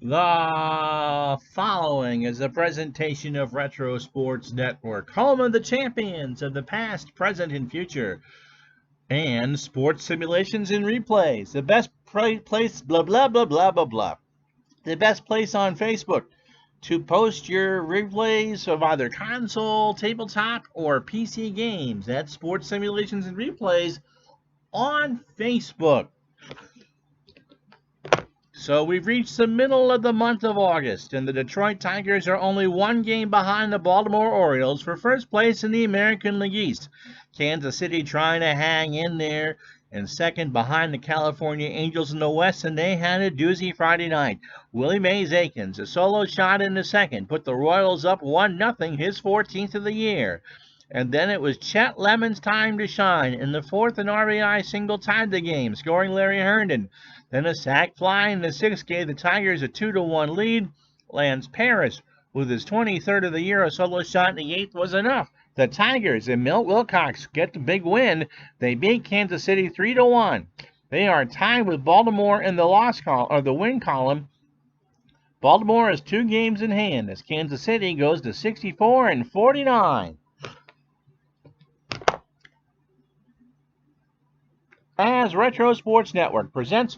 The following is a presentation of Retro Sports Network, home of the champions of the past, present, and future, and sports simulations and replays. The best place, blah, blah, blah, blah, blah, blah. The best place on Facebook to post your replays of either console, tabletop, or PC games. That's sports simulations and replays on Facebook. So we've reached the middle of the month of August, and the Detroit Tigers are only one game behind the Baltimore Orioles for first place in the American League East. Kansas City trying to hang in there, and second behind the California Angels in the West, and they had a doozy Friday night. Willie Mays Aikens, a solo shot in the second, put the Royals up 1-0, his 14th of the year. And then it was Chet Lemon's time to shine. In the fourth, an RBI single tied the game, scoring Larry Herndon. Then a sac fly in the sixth gave the Tigers a 2-1 lead. Lance Parrish, with his 23rd of the year, a solo shot in the eighth was enough. The Tigers and Milt Wilcox get the big win. They beat Kansas City 3-1. They are tied with Baltimore in the win column. Baltimore has 2 games in hand as Kansas City goes to 64-49. As Retro Sports Network presents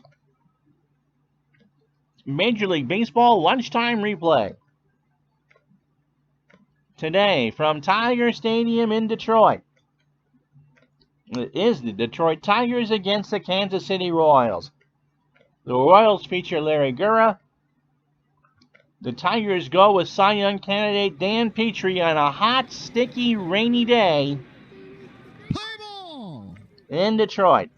Major League Baseball Lunchtime Replay. Today, from Tiger Stadium in Detroit, it is the Detroit Tigers against the Kansas City Royals. The Royals feature Larry Gura. The Tigers go with Cy Young candidate Dan Petrie on a hot, sticky, rainy day in Detroit.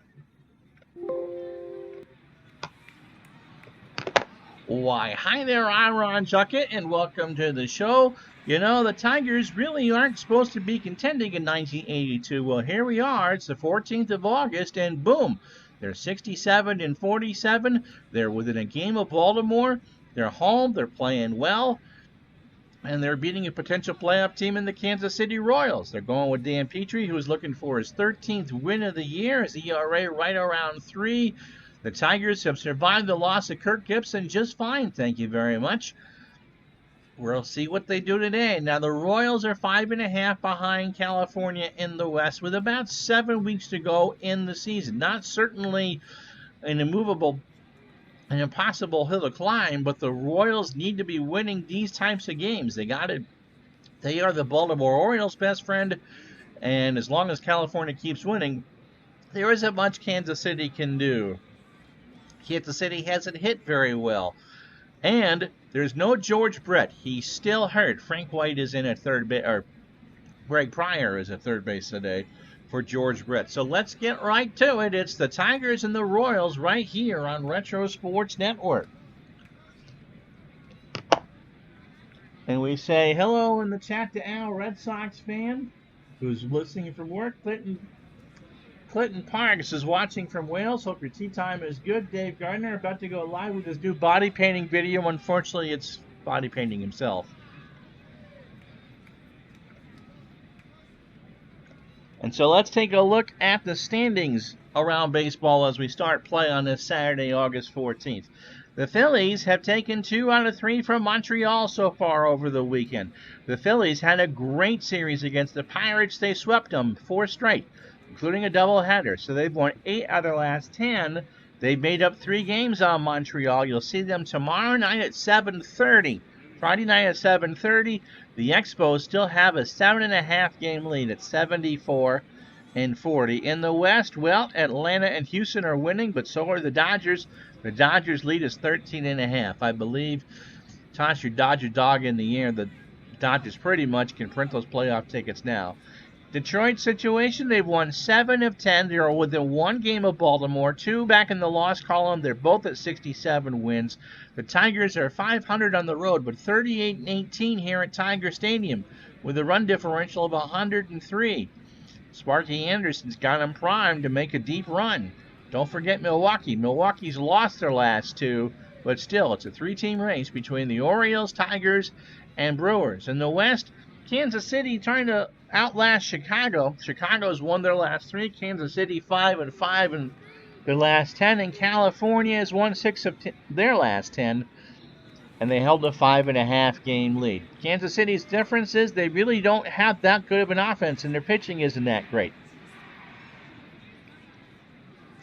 Why, hi there, I'm Ron Juckett, and welcome to the show. You know, the Tigers really aren't supposed to be contending in 1982. Well, here we are. It's the 14th of August, and boom, they're 67-47. They're within a game of Baltimore. They're home. They're playing well, and they're beating a potential playoff team in the Kansas City Royals. They're going with Dan Petrie, who's looking for his 13th win of the year. His ERA right around 3. The Tigers have survived the loss of Kirk Gibson just fine, thank you very much. We'll see what they do today. Now, the Royals are 5.5 behind California in the West with about 7 weeks to go in the season. Not certainly an impossible hill to climb, but the Royals need to be winning these types of games. They are the Baltimore Orioles' best friend, and as long as California keeps winning, there isn't much Kansas City can do. Kansas City hasn't hit very well. And there's no George Brett. He's still hurt. Frank White is in at third base, or Greg Pryor is at third base today for George Brett. So let's get right to it. It's the Tigers and the Royals right here on Retro Sports Network. And we say hello in the chat to Al, Red Sox fan, who's listening from work. Clinton Parks is watching from Wales. Hope your tea time is good. Dave Gardner about to go live with his new body painting video. Unfortunately, it's body painting himself. And so let's take a look at the standings around baseball as we start play on this Saturday, August 14th. The Phillies have taken 2 out of 3 from Montreal so far over the weekend. The Phillies had a great series against the Pirates. They swept them 4 straight, including a doubleheader. So they've won 8 out of their last 10. They've made up 3 games on Montreal. You'll see them tomorrow night at 7:30. Friday night at 7:30. The Expos still have a 7.5 game lead at 74-40. In the West, well, Atlanta and Houston are winning, but so are the Dodgers. The Dodgers lead is 13.5. I believe, toss your Dodger dog in the air, the Dodgers pretty much can print those playoff tickets now. Detroit situation, they've won 7 of 10. They are within 1 game of Baltimore, 2 back in the loss column. They're both at 67 wins. The Tigers are 500 on the road, but 38-18 here at Tiger Stadium with a run differential of 103. Sparky Anderson's got them primed to make a deep run. Don't forget Milwaukee. Milwaukee's lost their last 2, but still, it's a 3-team race between the Orioles, Tigers, and Brewers. In the West, Kansas City trying to outlast Chicago. Chicago's won their last 3. Kansas City 5-5 in their last 10. And California has won 6 of their last 10. and they held a 5.5 game lead. Kansas City's difference is they really don't have that good of an offense, and their pitching isn't that great.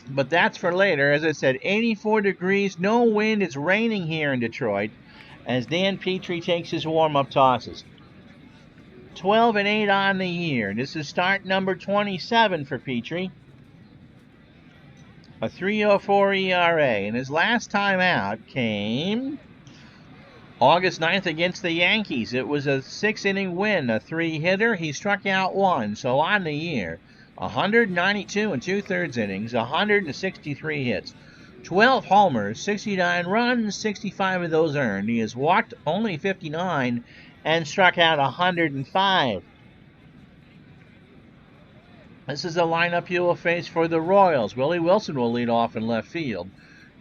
But that's for later. As I said, 84 degrees, no wind. It's raining here in Detroit as Dan Petrie takes his warm-up tosses. 12-8 on the year. This is start number 27 for Petrie. A 3.04 ERA. And his last time out came August 9th against the Yankees. It was a 6-inning win, a 3-hitter. He struck out 1. So on the year, 192 and 2/3 innings, 163 hits, 12 homers, 69 runs, 65 of those earned. He has walked only 59 and struck out 105. This is the lineup you will face for the Royals. Willie Wilson will lead off in left field.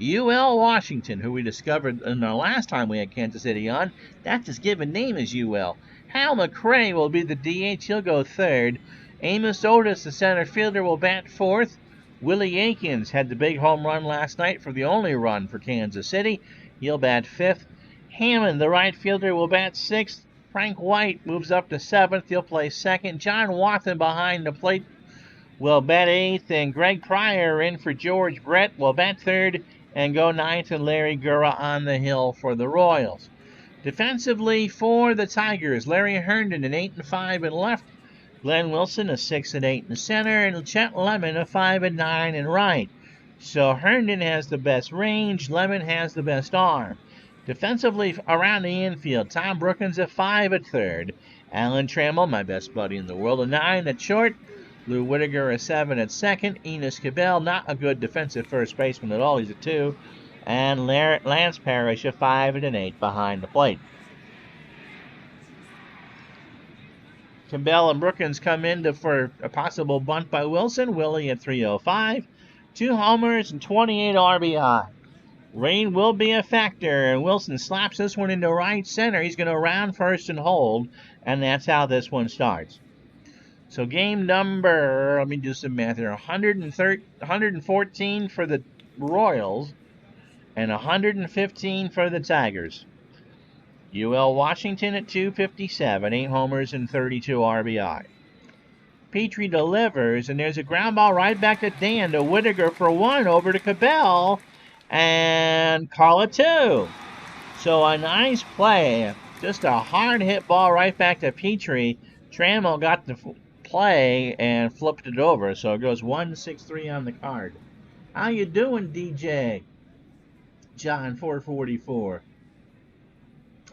UL Washington, who we discovered in the last time we had Kansas City on, that's his given name is UL. Hal McRae will be the DH. He'll go third. Amos Otis, the center fielder, will bat fourth. Willie Aikens had the big home run last night for the only run for Kansas City. He'll bat fifth. Hammond, the right fielder, will bat sixth. Frank White moves up to seventh. He'll play second. John Watson behind the plate will bat eighth. And Greg Pryor in for George Brett will bat third and go ninth. And Larry Gura on the hill for the Royals. Defensively for the Tigers, Larry Herndon, an 8-5 in left. Glenn Wilson, a 6-8 in center, and Chet Lemon, a 5-9 in right. So Herndon has the best range, Lemon has the best arm. Defensively around the infield, Tom Brookins, a 5 at third. Alan Trammell, my best buddy in the world, a 9 at short. Lou Whitaker, a 7 at second. Enos Cabell, not a good defensive first baseman at all, he's a 2. And Lance Parrish, a 5 and an 8 behind the plate. Cabell and Brookins come in for a possible bunt by Wilson. Willie at 305. 2 homers and 28 RBI. Rain will be a factor, and Wilson slaps this one into right center. He's going to round first and hold, and that's how this one starts. So game number, let me do some math here, 114 for the Royals and 115 for the Tigers. UL Washington at 257, 8 homers and 32 RBI. Petrie delivers, and there's a ground ball right back to Dan, to Whitaker for 1, over to Cabell, and call it 2. So a nice play, just a hard hit ball right back to Petrie. Trammell got the play and flipped it over, so it goes 1-6-3 on the card. How you doing, DJ? John 444.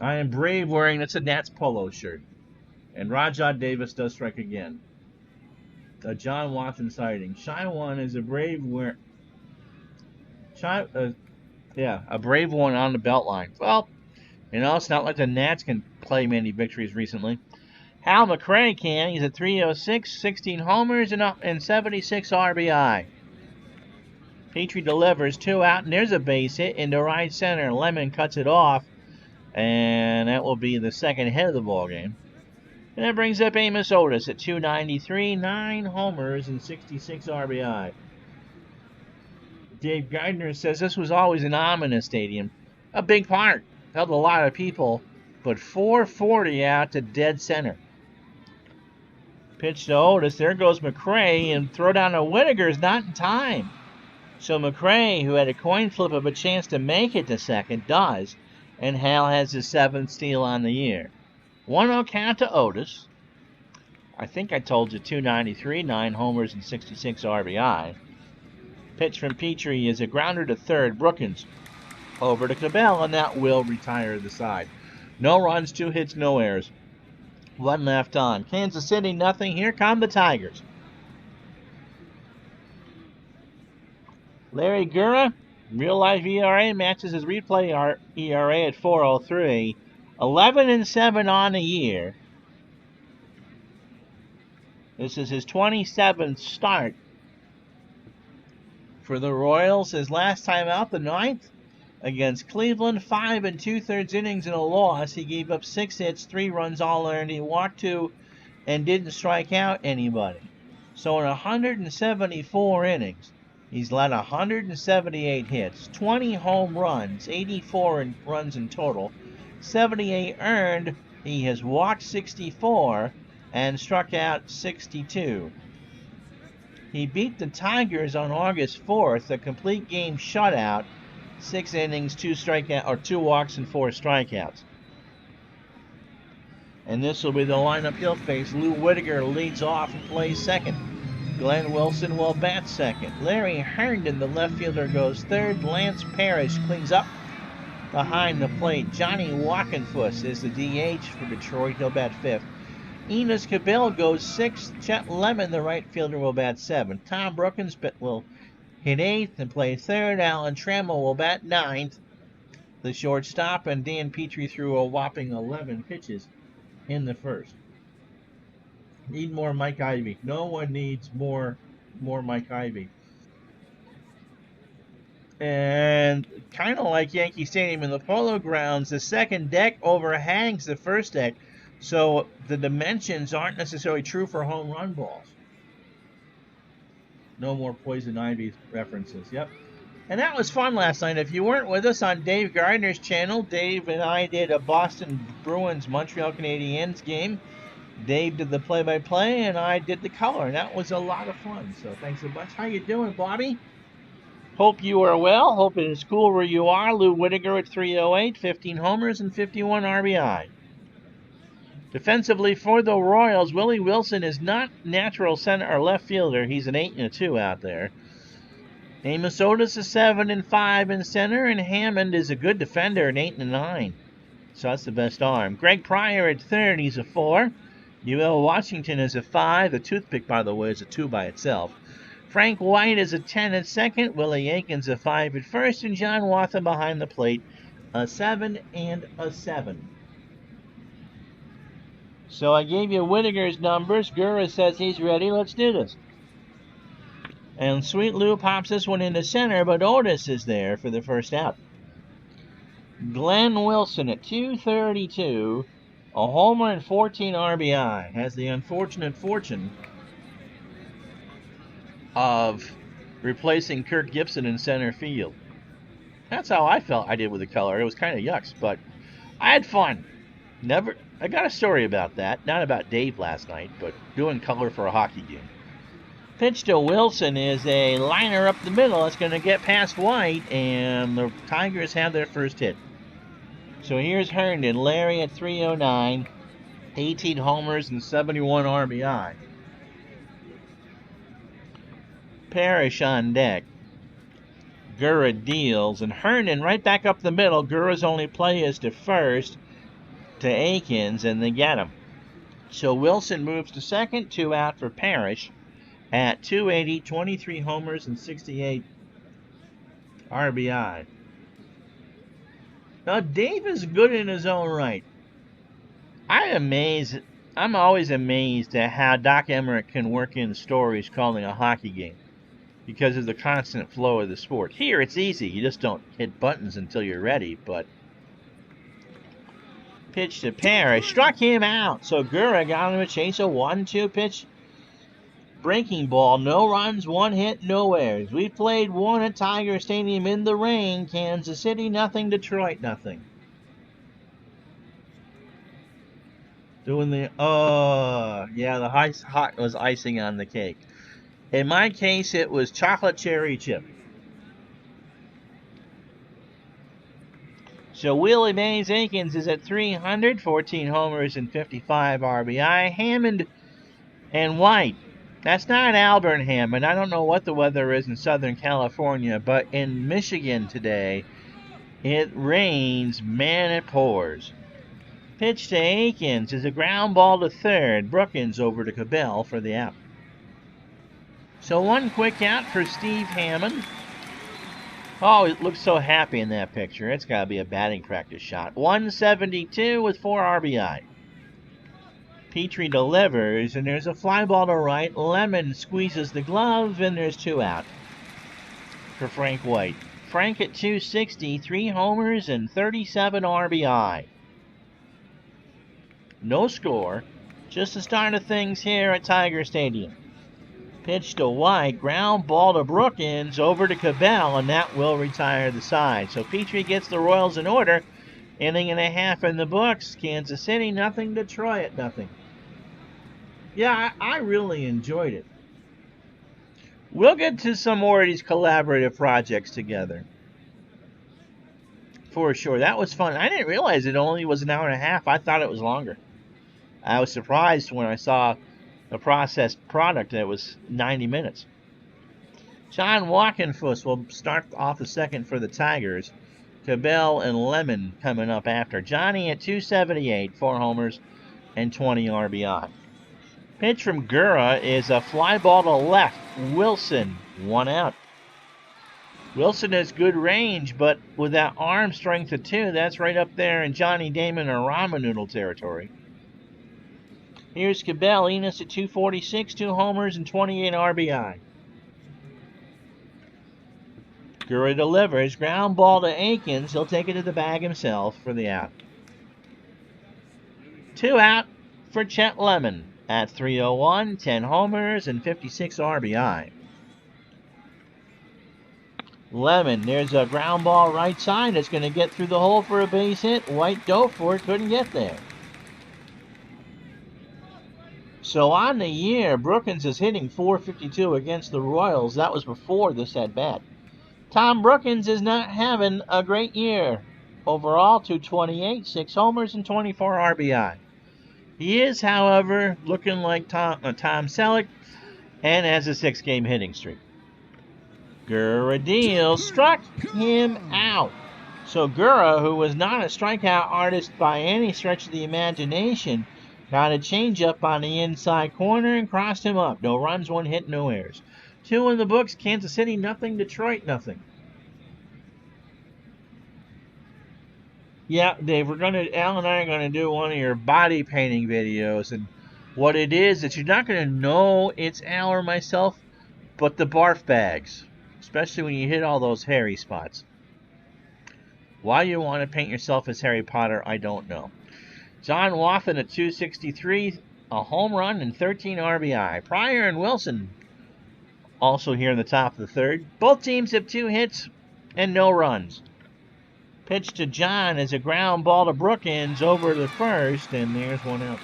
I am brave wearing, that's a Nats polo shirt. And Rajah Davis does strike again. A John Watson sighting. Shy One is a brave wear. A brave one on the belt line. Well, you know, it's not like the Nats can play many victories recently. Hal McRae can. He's at 306, 16 homers and 76 RBI. Petrie delivers, 2 out, and there's a base hit into right center. Lemon cuts it off. And that will be the second hit of the ball game. And that brings up Amos Otis at 293, 9 homers and 66 RBI. Dave Gardner says this was always an ominous stadium. A big part. Held a lot of people. But 440 out to dead center. Pitch to Otis. There goes McRae. And throw down to Whitaker is not in time. So McRae, who had a coin flip of a chance to make it to second, does. And Hal has his 7th steal on the year. 1-0 count to Otis. I think I told you 293, 9 homers and 66 RBI. Pitch from Petrie is a grounder to third. Brookins over to Cabell, and that will retire the side. No runs, 2 hits, no errors. 1 left on. Kansas City, nothing. Here come the Tigers. Larry Gura. Real-life ERA matches his replay ERA at 4.03. 11-7 on the year. This is his 27th start for the Royals. His last time out, the 9th, against Cleveland, 5 2/3 innings in a loss. He gave up 6 hits, 3 runs all earned. He walked 2 and didn't strike out anybody. So in 174 innings, he's led 178 hits, 20 home runs, 84 runs in total, 78 earned. He has walked 64 and struck out 62. He beat the Tigers on August 4th, a complete game shutout, 6 innings, 2 walks and 4 strikeouts. And this will be the lineup he'll face. Lou Whitaker leads off and plays second. Glenn Wilson will bat second. Larry Herndon, the left fielder, goes third. Lance Parrish cleans up behind the plate. Johnny Walkenfuss is the DH for Detroit. He'll bat fifth. Enos Cabell goes sixth. Chet Lemon, the right fielder, will bat seventh. Tom Brookins will hit eighth and play third. Alan Trammell will bat ninth, the shortstop, and Dan Petrie threw a whopping 11 pitches in the first. Need more Mike Ivey. No one needs more Mike Ivey. And kind of like Yankee Stadium in the Polo Grounds, the second deck overhangs the first deck, so the dimensions aren't necessarily true for home run balls. No more Poison Ivy references. Yep. And that was fun last night. If you weren't with us on Dave Gardner's channel, Dave and I did a Boston Bruins Montreal Canadiens game. Dave did the play-by-play, and I did the color, and that was a lot of fun. So thanks a bunch. How you doing, Bobby? Hope you are well. Hope it is cool where you are. Lou Whitaker at 308, 15 homers and 51 RBI. Defensively for the Royals, Willie Wilson is not natural center or left fielder. He's an 8 and a 2 out there. Amos Otis is 7 and 5 in center, and Hammond is a good defender, an 8 and 9. So that's the best arm. Greg Pryor at third, he's a 4. UL Washington is a 5. The toothpick, by the way, is a 2 by itself. Frank White is a 10 at second. Willie Aikens a 5 at first. And John Wathan behind the plate, a 7 and a 7. So I gave you Whitaker's numbers. Gura says he's ready. Let's do this. And Sweet Lou pops this one into center, but Otis is there for the first out. Glenn Wilson at 232, a homer and 14 RBI, has the unfortunate fortune of replacing Kirk Gibson in center field. That's how I felt I did with the color. It was kind of yucks, but I had fun. I got a story about that. Not about Dave last night, but doing color for a hockey game. Pitch to Wilson is a liner up the middle. It's going to get past White, and the Tigers have their first hit. So here's Herndon. Larry at 309, 18 homers and 71 RBI. Parrish on deck. Gura deals, and Herndon right back up the middle. Gura's only play is to first, to Aikens, and they get him. So Wilson moves to second, 2 out for Parrish at 280, 23 homers and 68 RBI. Now, Dave is good in his own right. I'm always amazed at how Doc Emmerich can work in stories calling a hockey game because of the constant flow of the sport. Here, it's easy. You just don't hit buttons until you're ready, but pitch to Parrish. Struck him out. So Gura got him a chase, a 1-2 pitch. Breaking ball, no runs, 1 hit, no errors. We played 1 at Tiger Stadium in the rain. Kansas City, nothing. Detroit, nothing. Doing the, yeah, the hot was icing on the cake. In my case, it was chocolate cherry chip. So Willie Mays Aikens is at 300, 14 homers and 55 RBI. Hammond and White. That's not Albert Hammond. I don't know what the weather is in Southern California, but in Michigan today, it rains, man, it pours. Pitch to Aikens is a ground ball to third. Brookins over to Cabell for the out. So 1 quick out for Steve Hammond. Oh, it looks so happy in that picture. It's got to be a batting practice shot. 172 with 4 RBI. Petrie delivers, and there's a fly ball to right. Lemon squeezes the glove, and there's 2 out for Frank White. Frank at 260, 3 homers and 37 RBI. No score, just the start of things here at Tiger Stadium. Pitch to White, ground ball to Brookins, over to Cabell, and that will retire the side. So Petrie gets the Royals in order. Inning and a half in the books. Kansas City, nothing. Detroit, nothing. Yeah, I really enjoyed it. We'll get to some more of these collaborative projects together. For sure. That was fun. I didn't realize it only was an hour and a half. I thought it was longer. I was surprised when I saw the processed product that it was 90 minutes. John Walkenfuss will start off the second for the Tigers. Cabell and Lemon coming up after. Johnny at 278, 4 homers and 20 RBI. Pitch from Gura is a fly ball to left. Wilson, 1 out. Wilson has good range, but with that arm strength of 2, that's right up there in Johnny Damon or ramen noodle territory. Here's Cabell, Enos at 246, 2 homers and 28 RBI. Gura delivers, ground ball to Akins. He'll take it to the bag himself for the out. 2 out for Chet Lemon at 301, 10 homers and 56 RBI. Lemon, there's a ground ball right side. It's going to get through the hole for a base hit. White dove for it, couldn't get there. So on the year, Brookins is hitting .452 against the Royals. That was before this at bat. Tom Brookins is not having a great year. Overall, 228, 6 homers, and 24 RBI. He is, however, looking like Tom Selleck and has a 6-game hitting streak. Gura deals, struck him out. So Gura, who was not a strikeout artist by any stretch of the imagination, got a changeup on the inside corner and crossed him up. No runs, 1 hit, no errors. 2 in the books. Kansas City, nothing. Detroit, nothing. Yeah, Dave, Al and I are going to do one of your body painting videos. And what it is that you're not going to know it's Al or myself, but the barf bags. Especially when you hit all those hairy spots. Why you want to paint yourself as Harry Potter, I don't know. John Wathan at 263, a home run and 13 RBI. Pryor and Wilson also here in the top of the third. Both teams have 2 hits and no runs. Pitch to John is a ground ball to Brookins over to first, and there's 1 out.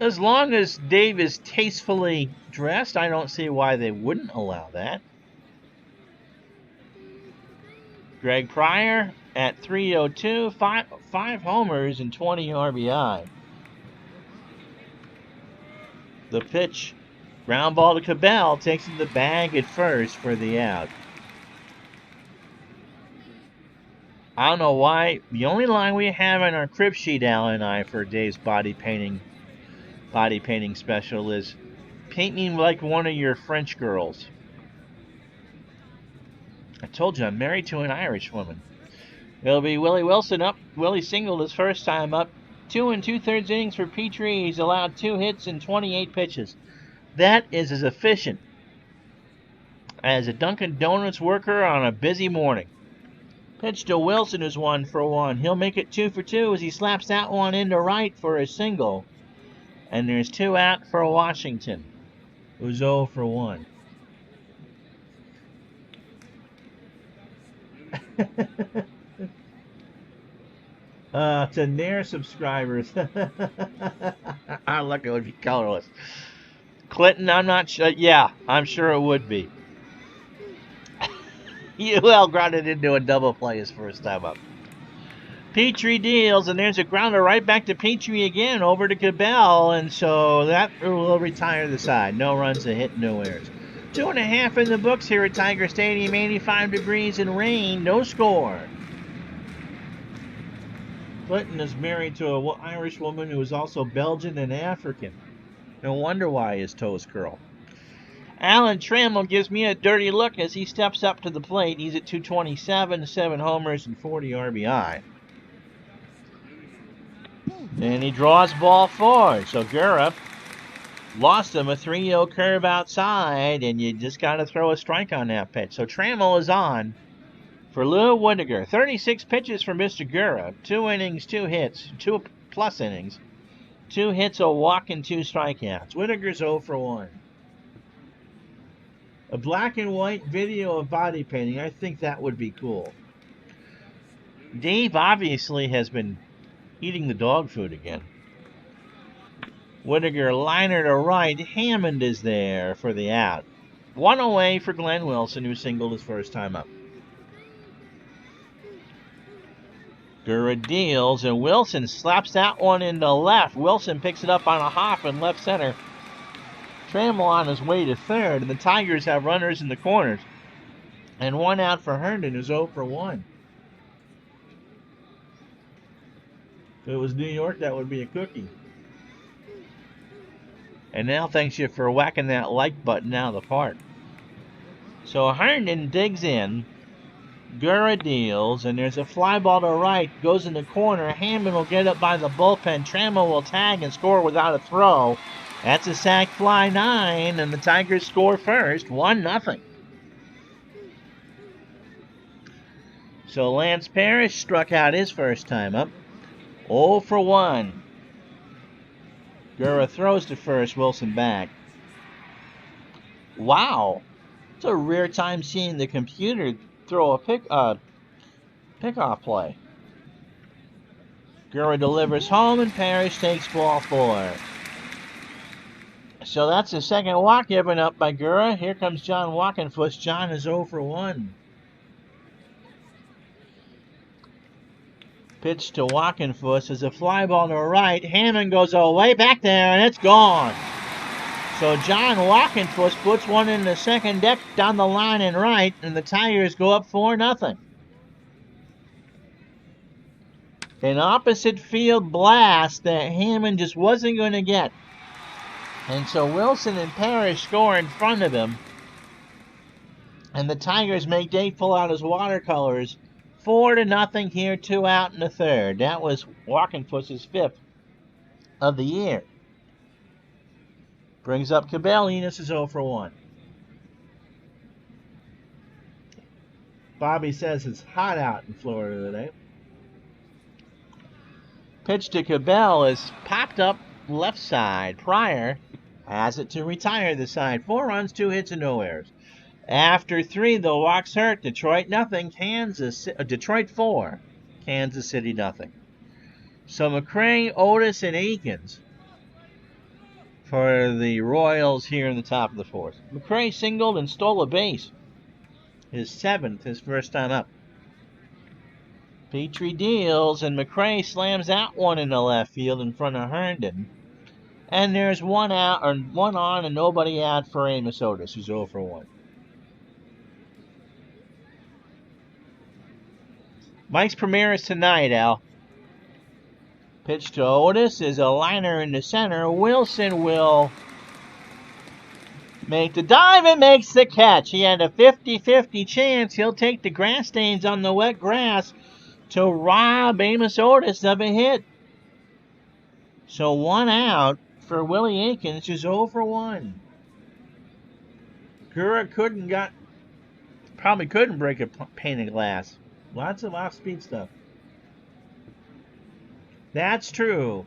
As long as Dave is tastefully dressed, I don't see why they wouldn't allow that. Greg Pryor at 302, 5 homers and 20 RBI. The pitch, ground ball to Cabell, takes in the bag at first for the out. I don't know why. The only line we have on our crib sheet, Al and I, for Dave's body painting special is, paint me like one of your French girls. I told you I'm married to an Irish woman. It'll be Willie Wilson up. Willie singled his first time up. 2 2/3 innings for Petrie. He's allowed 2 hits and 28 pitches. That is as efficient as a Dunkin' Donuts worker on a busy morning. Pitch to Wilson is 1 for 1. He'll make it 2 for 2 as he slaps that one into right for a single. And there's 2 out for Washington, who's 0 for 1. To Nair subscribers. I look, it would be colorless. Clinton, I'm not sure. Yeah, I'm sure it would be. UL grounded into a double play his first time up. Petrie deals, and there's a grounder right back to Petrie again, over to Cabell, and so that will retire the side. No runs, a hit, no errors. 2.5 in the books here at Tiger Stadium, 85 degrees and rain, no score. Clinton is married to an Irish woman who is also Belgian and African. No wonder why his toes curl. Alan Trammell gives me a dirty look as he steps up to the plate. He's at 227, 7 homers and 40 RBI. And he draws ball forward. So Gura lost him a 3-0 curve outside, and you just got to throw a strike on that pitch. So Trammell is on for Lou Whitaker. 36 pitches for Mr. Gura. 2 innings, 2 hits, 2+ innings. 2 hits, a walk, and 2 strikeouts. Whitaker's 0 for 1. A black and white video of body painting, I think that would be cool. Dave obviously has been eating the dog food again. Whittaker liner to right. Hammond is there for the out. One away for Glenn Wilson, who singled his first time up. Gurra deals, and Wilson slaps that one into left. Wilson picks it up on a hop in left center. Trammell on his way to third, and the Tigers have runners in the corners. And one out for Herndon, who's 0 for 1. If it was New York, that would be a cookie. And now thanks you for whacking that like button out of the park. So Herndon digs in. Gurra deals, and there's a fly ball to right. Goes in the corner. Hammond will get up by the bullpen. Trammell will tag and score without a throw. That's a sac fly 9, and the Tigers score first. 1-0. So Lance Parrish struck out his first time up. 0 for 1. Gurra throws to first, Wilson back. Wow. It's a rare time seeing the computer throw a pickoff play. Gurra delivers home, and Parrish takes ball 4. So that's the second walk given up by Gurra. Here comes John Walkenfuss. John is 0 for 1. Pitch to Walkenfuss is a fly ball to right. Hammond goes way back there, and it's gone. So John Walkenfuss puts one in the second deck down the line and right, and the Tigers go up 4-0. An opposite field blast that Hammond just wasn't going to get. And so Wilson and Parrish score in front of him. And the Tigers make Dave pull out his watercolors. 4-0 here, 2 out in the third. That was Walkenfuss's 5th of the year. Brings up Cabell. Enos is 0 for 1. Bobby says it's hot out in Florida today. Pitch to Cabell is popped up left side. Pryor has it to retire the side. 4 runs, 2 hits, and no errors. After 3, the walks hurt. Detroit 0. Detroit 4. Kansas City 0. So McCray, Otis, and Akins for the Royals here in the top of the 4th. McCray singled and stole a base. His 7th, his first time up. Petrie deals, and McCray slams that one in the left field in front of Herndon. And there's one on and nobody out for Amos Otis, who's 0 for 1. Mike's premiere is tonight, Al. Pitch to Otis is a liner in the center. Wilson will make the dive and makes the catch. He had a 50-50 chance. He'll take the grass stains on the wet grass to rob Amos Otis of a hit. So 1 out for Willie Akins, who's 0 for 1. Gurra probably couldn't break a pane of glass. Lots of off-speed stuff. That's true.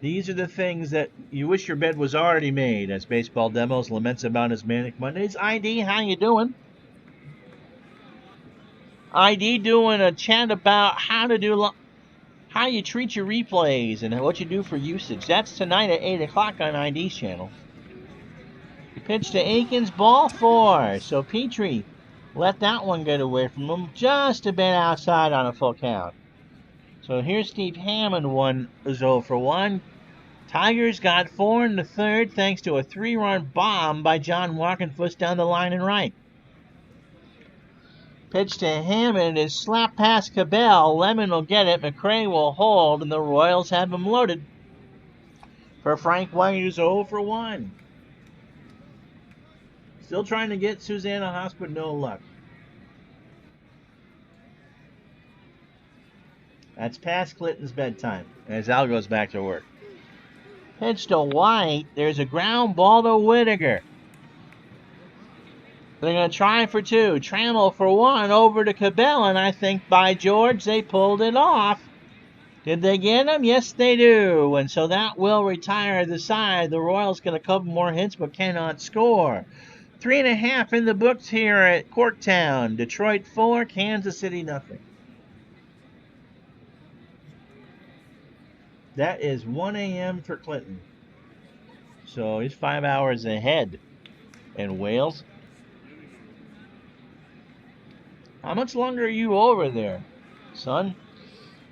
These are the things that you wish your bed was already made, as Baseball Demos laments about his Manic Mondays. ID, how you doing? ID doing a chat about how you treat your replays and what you do for usage. That's tonight at 8 o'clock on ID's channel. Pitch to Akins, ball 4. So Petrie let that one get away from him, just a bit outside on a full count. So here's Steve Hammond, 0 for 1. Tigers got 4 in the third thanks to a 3-run bomb by John Walkenfuss down the line and right. Pitch to Hammond is slapped past Cabell. Lemon will get it. McCray will hold, and the Royals have him loaded. For Frank White, who's 0 for 1. Still trying to get Susanna Haas, but no luck. That's past Clinton's bedtime, as Al goes back to work. Pitch to White. There's a ground ball to Whittaker. They're going to try for 2. Trammell for 1 over to Cabell, and I think, by George, they pulled it off. Did they get him? Yes, they do. And so that will retire the side. The Royals get a couple more hits, but cannot score. 3.5 in the books here at Corktown. Detroit 4, Kansas City 0. That is 1 a.m. for Clinton. So he's 5 hours ahead in Wales. How much longer are you over there, son?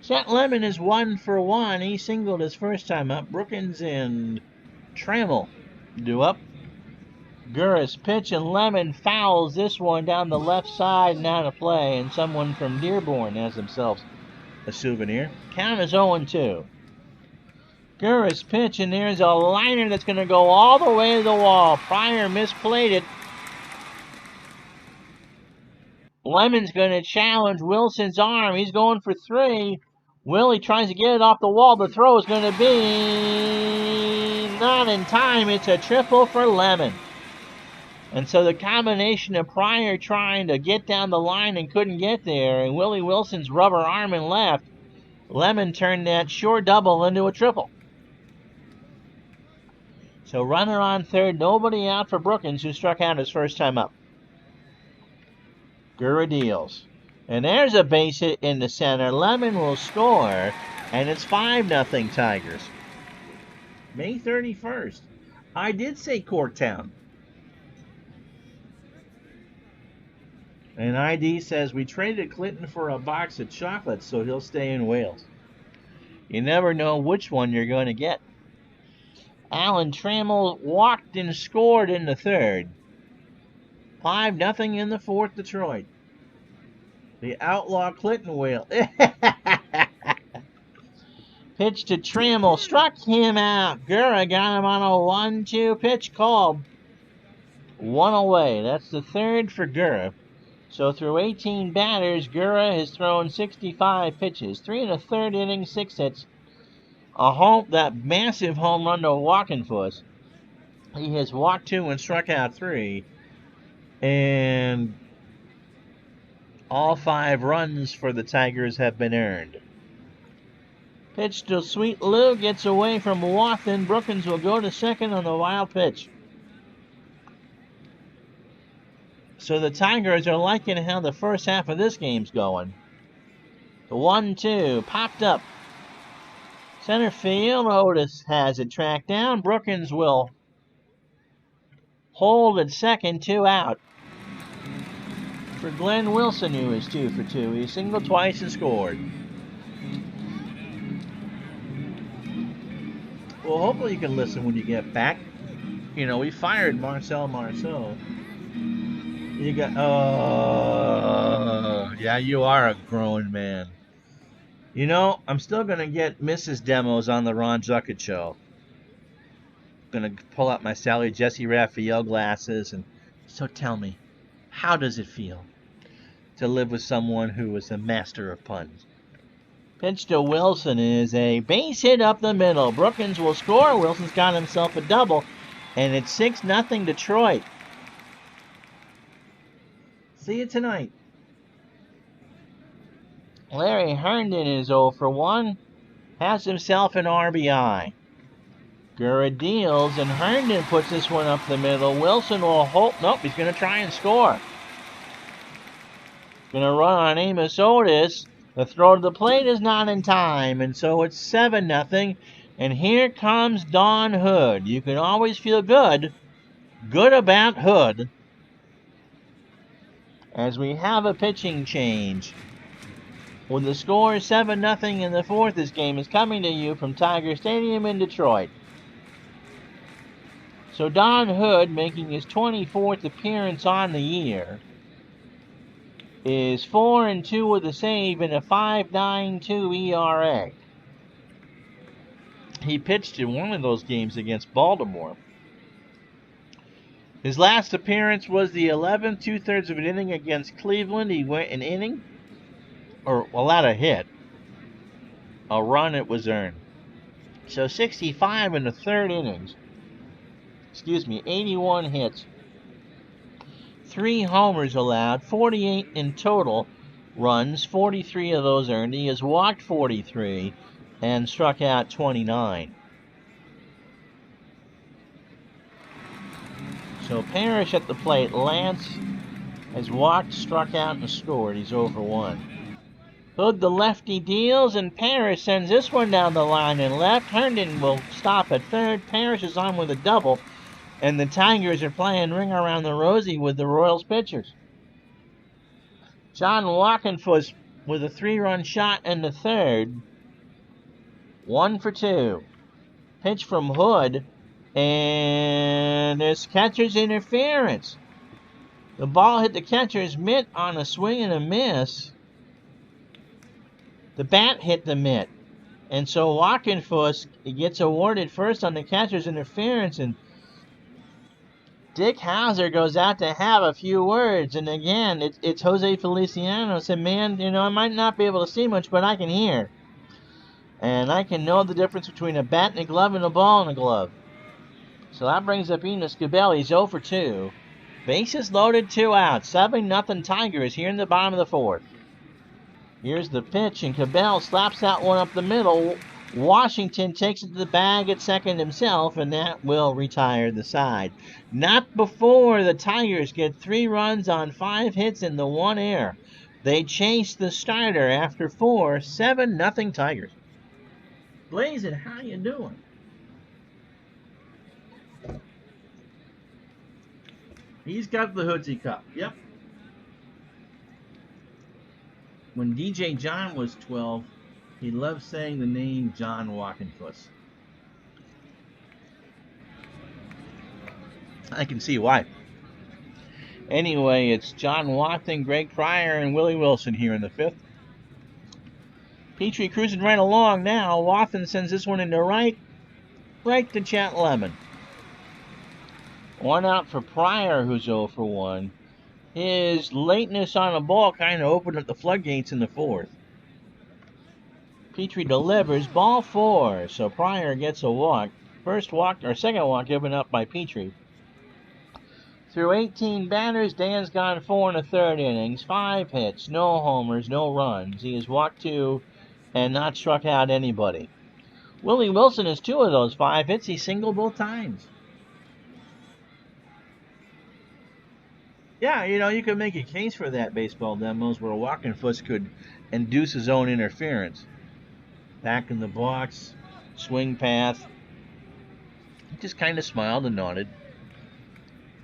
Chet Lemon is 1 for 1. He singled his first time up. Brookins and Trammell due up. Gurris pitch, and Lemon fouls this one down the left side and out of play, and someone from Dearborn has themselves a souvenir. Count is 0-2. Gurris pitch, and there's a liner that's going to go all the way to the wall. Pryor misplayed it. Lemon's going to challenge Wilson's arm. He's going for 3. Willie tries to get it off the wall. The throw is going to be not in time. It's a triple for Lemon. And so the combination of Pryor trying to get down the line and couldn't get there, and Willie Wilson's rubber arm and left, Lemon turned that sure double into a triple. So runner on third, nobody out for Brookins, who struck out his first time up. Gurra deals. And there's a base hit in the center. Lemon will score, and it's 5-0 Tigers. May 31st. I did say Corktown. And ID says, we traded Clinton for a box of chocolates, so he'll stay in Wales. You never know which one you're going to get. Alan Trammell walked and scored in the third. 5-0 in the fourth, Detroit. The outlaw Clinton whale. Pitch to Trammell. Struck him out. Gurra got him on a 1-2 pitch called. 1 away. That's the third for Gurra. So through 18 batters, Gurra has thrown 65 pitches. 3 1/3 innings, 6 hits. That massive home run to Walkenfuss. He has walked 2 and struck out 3. And all 5 runs for the Tigers have been earned. Pitch to Sweet Lou, gets away from Wathen. Brookins will go to second on the wild pitch. So the Tigers are liking how the first half of this game's going. The 1-2 popped up. Center field, Otis has it tracked down. Brookins will hold at second, 2 out. For Glenn Wilson, who is 2 for 2. He singled twice and scored. Well, hopefully you can listen when you get back. You know, we fired Marcel Marceau. You got, yeah, you are a grown man. You know, I'm still going to get Mrs. Demos on the Ron Zuckett show. I'm going to pull out my Sally Jesse Raphael glasses. And so tell me, how does it feel to live with someone who is a master of puns? Pitch to Wilson is a base hit up the middle. Brookins will score. Wilson's got himself a double. And it's 6-0 Detroit. See you tonight. Larry Herndon is 0 for 1. Has himself an RBI. Gurra deals, and Herndon puts this one up the middle. Wilson will hold. Nope, he's going to try and score. Going to run on Amos Otis. The throw to the plate is not in time, and so it's 7-0. And here comes Don Hood. You can always feel good about Hood, as we have a pitching change. With the score 7-0 in the fourth, this game is coming to you from Tiger Stadium in Detroit. So Don Hood, making his 24th appearance on the year, is 4-2 with a save and a 5.92 ERA. He pitched in one of those games against Baltimore. His last appearance was the 11th, 2/3 of an inning against Cleveland. He went an inning, or allowed a hit. A run, it was earned. So 65 in the third innings. 81 hits. 3 homers allowed, 48 in total runs, 43 of those earned. He has walked 43 and struck out 29. So Parrish at the plate. Lance has walked, struck out, and scored. He's 0 for 1. Hood the lefty deals, and Parrish sends this one down the line and left. Herndon will stop at third. Parrish is on with a double, and the Tigers are playing Ring Around the Rosie with the Royals pitchers. John Walkenfuss with a 3-run shot in the third. 1 for 2. Pitch from Hood, and there's catcher's interference. The ball hit the catcher's mitt on a swing and a miss. The bat hit the mitt, and so Walkenfuss gets awarded first on the catcher's interference, and Dick Hauser goes out to have a few words. And again, it's Jose Feliciano said, man, I might not be able to see much, but I can hear. And I can know the difference between a bat and a glove and a ball and a glove. So that brings up Enos Cabell. He's 0 for 2. Bases loaded, 2 outs. 7-0 Tigers here in the bottom of the fourth. Here's the pitch, and Cabell slaps that one up the middle. Washington takes it to the bag at second himself, and that will retire the side. Not before the Tigers get 3 runs on 5 hits and the 1 error. They chase the starter after 4, 7-0 Tigers. Blazin', how you doing? He's got the Hoodsie Cup, yep. When DJ John was 12, he loved saying the name John Walkenfuss. I can see why. Anyway, it's John Watson, Greg Pryor, and Willie Wilson here in the 5th. Petrie cruising right along now. Watson sends this one into right to Chet Lemon. 1 out for Pryor, who's 0 for 1. His lateness on a ball kind of opened up the floodgates in the 4th. Petrie delivers, ball 4, so Pryor gets a walk. Second walk given up by Petrie. Through 18 batters, Dan's gone 4 1/3 innings, 5 hits, no homers, no runs. He has walked 2 and not struck out anybody. Willie Wilson has 2 of those 5 hits. He singled both times. Yeah, you could make a case for that, Baseball Demos, where Walkenfuss could induce his own interference. Back in the box, swing path. He just kind of smiled and nodded.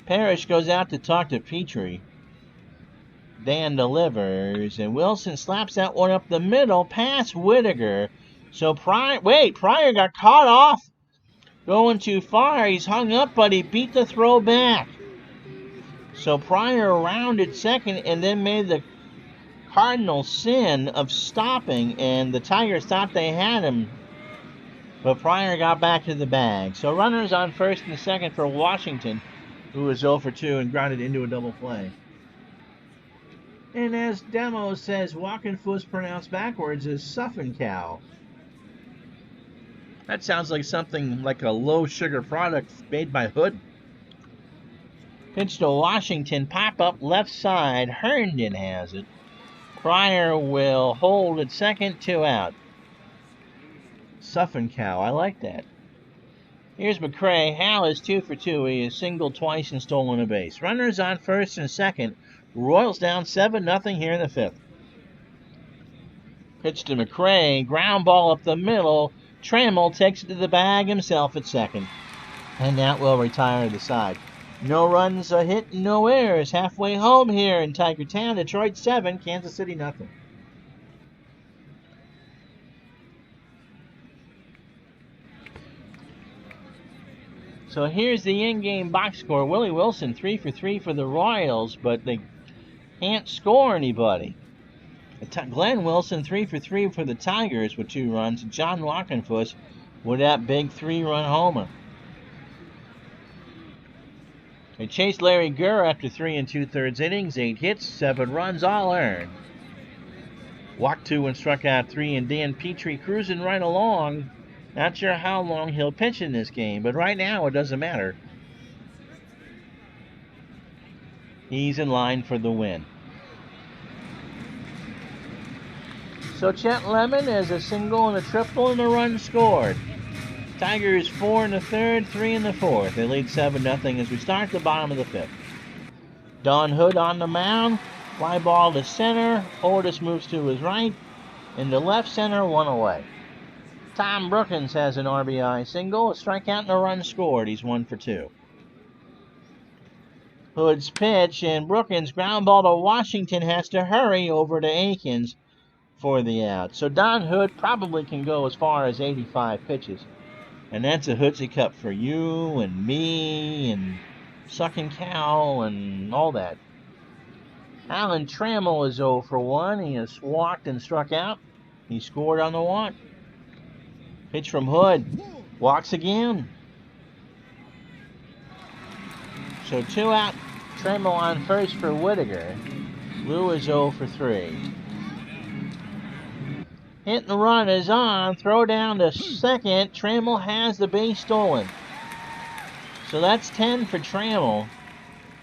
Parrish goes out to talk to Petrie. Dan delivers, and Wilson slaps that one up the middle past Whittaker. So Pryor got caught off going too far. He's hung up, but he beat the throw back. So Pryor rounded second and then made the cardinal sin of stopping, and the Tigers thought they had him, but Pryor got back to the bag. So runners on first and second for Washington, who was 0 for 2 and grounded into a double play. And as Demo says, Walkenfuss pronounced backwards is Suffencow. That sounds like something like a low-sugar product made by Hood. Pitch to Washington, pop up left side. Herndon has it. Pryor will hold at second, 2 out. Suffencow, I like that. Here's McCray. Hal is 2 for 2. He has singled twice and stolen a base. Runners on first and second. Royals down 7-0 here in the 5th. Pitch to McCray. Ground ball up the middle. Trammell takes it to the bag himself at second. And that will retire the side. No runs, a hit, no errors. Halfway home here in Tiger Town. Detroit 7, Kansas City 0. So here's the in-game box score. Willie Wilson 3 for 3 for the Royals, but they can't score anybody. Glenn Wilson 3 for 3 for the Tigers with 2 runs. John Walkenfuss with that big 3-run homer. They chased Larry Gurr after 3 2/3 innings, 8 hits, 7 runs, all earned. Walked 2 and struck out 3, and Dan Petrie cruising right along. Not sure how long he'll pitch in this game, but right now it doesn't matter. He's in line for the win. So Chet Lemon has a single and a triple and a run scored. Tigers 4 1/3, 3 1/4. They lead 7-0 as we start the bottom of the 5th. Don Hood on the mound. Fly ball to center. Otis moves to his right. Into left center, one away. Tom Brookins has an RBI single, a strikeout, and a run scored. He's 1 for 2. Hood's pitch, and Brookins ground ball to Washington, has to hurry over to Akins for the out. So Don Hood probably can go as far as 85 pitches. And that's a Hoodsie Cup for you and me and Sucking Cow and all that. Alan Trammell is 0 for 1. He has walked and struck out. He scored on the walk. Pitch from Hood. Walks again. So 2 out. Trammell on first for Whittaker. Lou is 0 for 3. Hit and run is on. Throw down to second. Trammell has the base stolen. So that's 10 for Trammell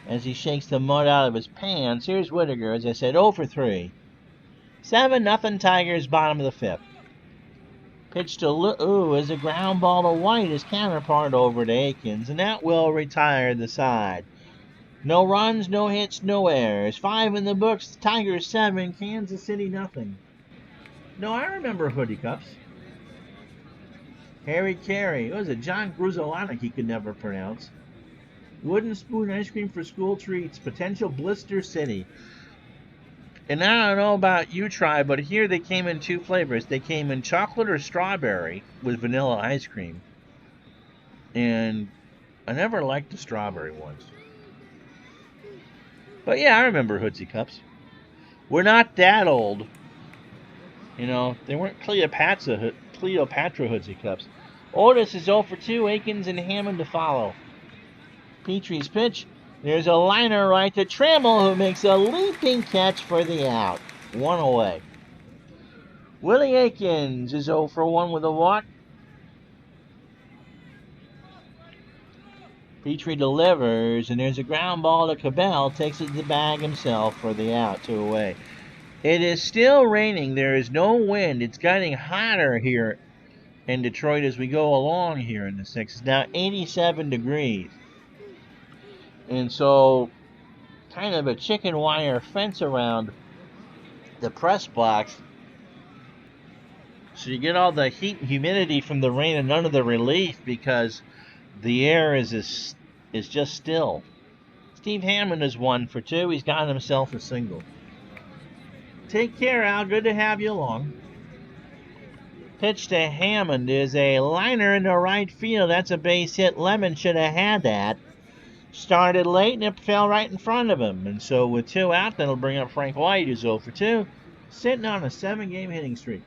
as he shakes the mud out of his pants. Here's Whittaker, as I said, 0 for 3. 7-0 Tigers, bottom of the 5th. Pitch to Lou is a ground ball to White, his counterpart, over to Akins, and that will retire the side. No runs, no hits, no errors. 5 in the books, Tigers 7, Kansas City nothing. No, I remember Hoodie Cups. Harry Carey. What was it? John Gruzolanek he could never pronounce. Wooden spoon ice cream for school treats. Potential Blister City. And I don't know about you, Tri, but here they came in 2 flavors. They came in chocolate or strawberry with vanilla ice cream. And I never liked the strawberry ones. But yeah, I remember Hoodsie Cups. We're not that old. You know, they weren't Cleopatra Hoodsie Cups. Otis is 0 for 2. Akins and Hammond to follow. Petrie's pitch. There's a liner right to Trammell, who makes a leaping catch for the out. 1 away. Willie Akins is 0 for 1 with a walk. Petrie delivers, and there's a ground ball to Cabell. Takes it to the bag himself for the out. 2 away. It is still raining. There is no wind. It's getting hotter here in Detroit as we go along here in the 6th. It's now 87 degrees. And so, kind of a chicken wire fence around the press box. So you get all the heat and humidity from the rain and none of the relief because the air is just still. Steve Hammond is 1 for 2. He's gotten himself a single. Take care, Al. Good to have you along. Pitch to Hammond is a liner in the right field. That's a base hit. Lemon should have had that. Started late and it fell right in front of him. And so with 2 out, that'll bring up Frank White, who's 0 for 2. Sitting on a 7-game hitting streak.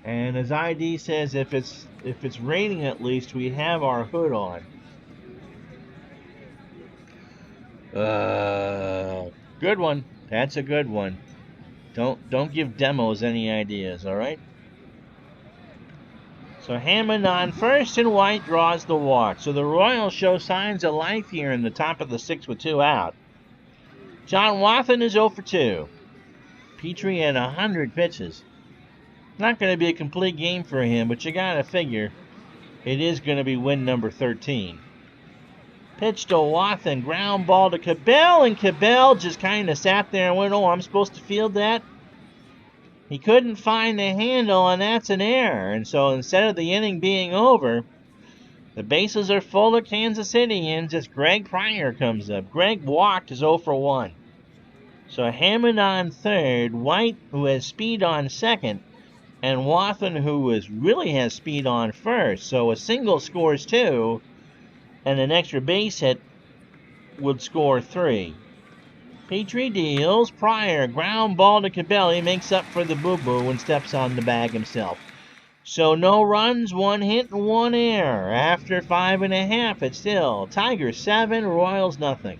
And as ID says, if it's raining at least, we have our hood on. Good one. That's a good one. Don't give demos any ideas, all right? So Hammond on first, and White draws the walk. So the Royals show signs of life here in the top of the 6th with 2 out. John Wathan is 0 for 2. Petrie had 100 pitches. Not going to be a complete game for him, but you got to figure it is going to be win number 13. Pitch to Wathan, ground ball to Cabell, and Cabell just kind of sat there and went, oh, I'm supposed to field that? He couldn't find the handle, and that's an error. And so instead of the inning being over, the bases are full of Kansas City, and just Greg Pryor comes up. Greg walked, is 0 for 1. So Hammond on third, White, who has speed, on second, and Wathan, who really has speed, on first. So a single scores 2, and an extra base hit would score 3. Petrie deals. Pryor, ground ball to Cabell. He makes up for the boo-boo and steps on the bag himself. So no runs, 1 hit, and 1 error. After 5.5, it's still Tigers 7, Royals nothing.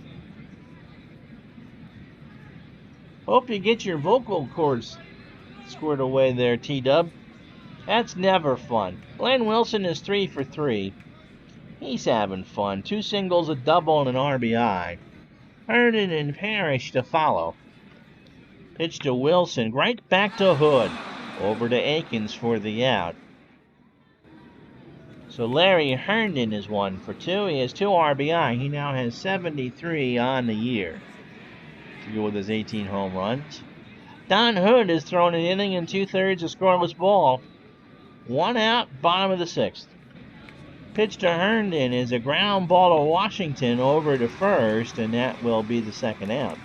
Hope you get your vocal cords squared away there, T-Dub. That's never fun. Glenn Wilson is 3 for 3. He's having fun. 2 singles, a double, and an RBI. Herndon and Parrish to follow. Pitch to Wilson. Right back to Hood. Over to Akins for the out. So Larry Herndon is 1 for 2. He has 2 RBI. He now has 73 on the year to go with his 18 home runs. Don Hood has thrown an inning and 2/3 of scoreless ball. 1 out, bottom of the 6th. Pitch to Herndon is a ground ball to Washington over to first, and that will be the 2nd out.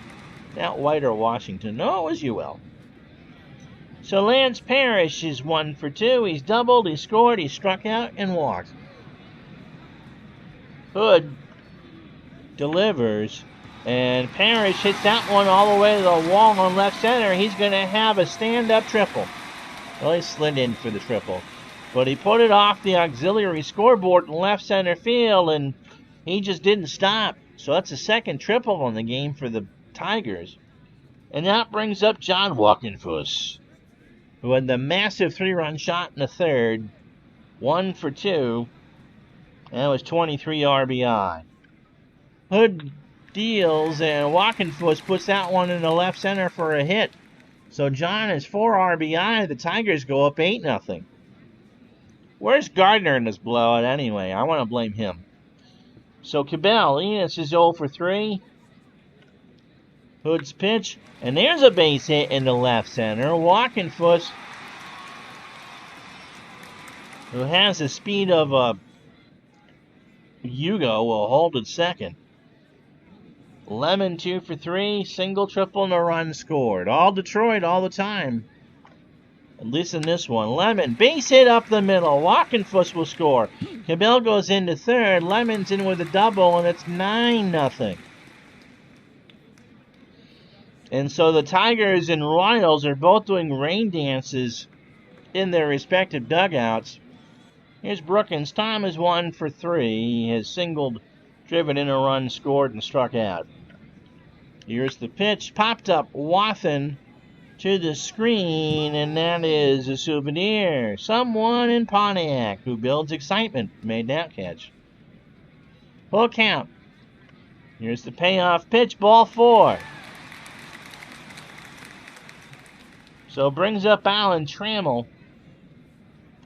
Not White or Washington. No, it was UL. So Lance Parrish is 1 for 2. He's doubled, he scored, he struck out, and walked. Hood delivers, and Parrish hits that one all the way to the wall on left center. He's going to have a stand-up triple. Well, he slid in for the triple, but he put it off the auxiliary scoreboard in left center field, and he just didn't stop. So that's the 2nd triple on the game for the Tigers. And that brings up John Walkenfuss, who had the massive 3-run shot in the 3rd, 1 for 2, and that was 23 RBI. Hood deals, and Walkenfuss puts that one in the left center for a hit. So John is 4 RBI. The Tigers go up 8-0. Where's Gardner in this blowout anyway? I want to blame him. So Cabell, Enos is 0 for 3. Hood's pitch, and there's a base hit in the left center. Walkenfuss, who has the speed of a Hugo, will hold at second. Lemon 2 for 3, single, triple, and a run scored. All Detroit all the time. At least in this one. Lemon, base hit up the middle. Walkenfuss will score. Cabell goes into 3rd. Lemon's in with a double, and it's 9-0. And so the Tigers and Royals are both doing rain dances in their respective dugouts. Here's Brookins. Tom is 1 for 3. He has singled, driven in a run, scored, and struck out. Here's the pitch. Popped up Wathen to the screen, and that is a souvenir. Someone in Pontiac who builds excitement made that catch. Full count. Here's the payoff pitch. Ball 4. So brings up Alan Trammell,